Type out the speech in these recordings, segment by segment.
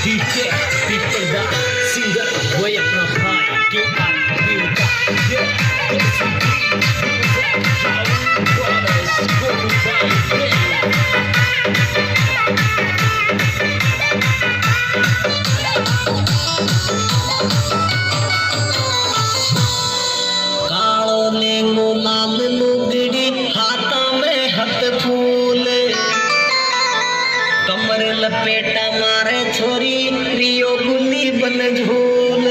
DJ People da singer gue अपना भाई के दिल का ये कालो लेंगो लाल लुगड़ी हाथा में हथ फूल कमर लपेटा मारे छोरी रियो गुल्ली बन झूल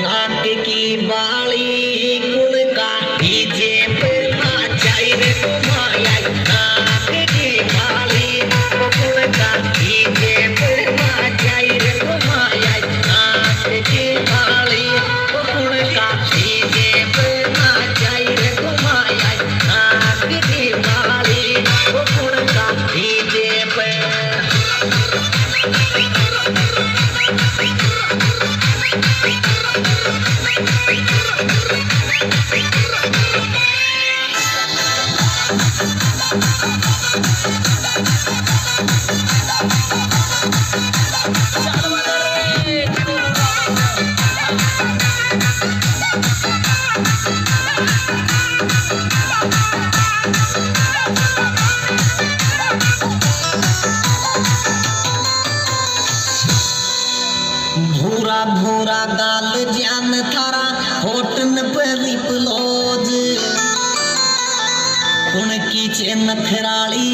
नाक की बाली गुण का डीजे पे नाचाई रे तुम्हारा नाक की बाली गुण का डीजे पे नाचाई रे तुम्हारा नाक की बाली गुण का डीजे पे नाचाई रे तुम्हारा नाक की बाली गुण का डीजे पे भूरा भूरा गाल जान थारा होटन पर रिपलोज उनकी चे नखराली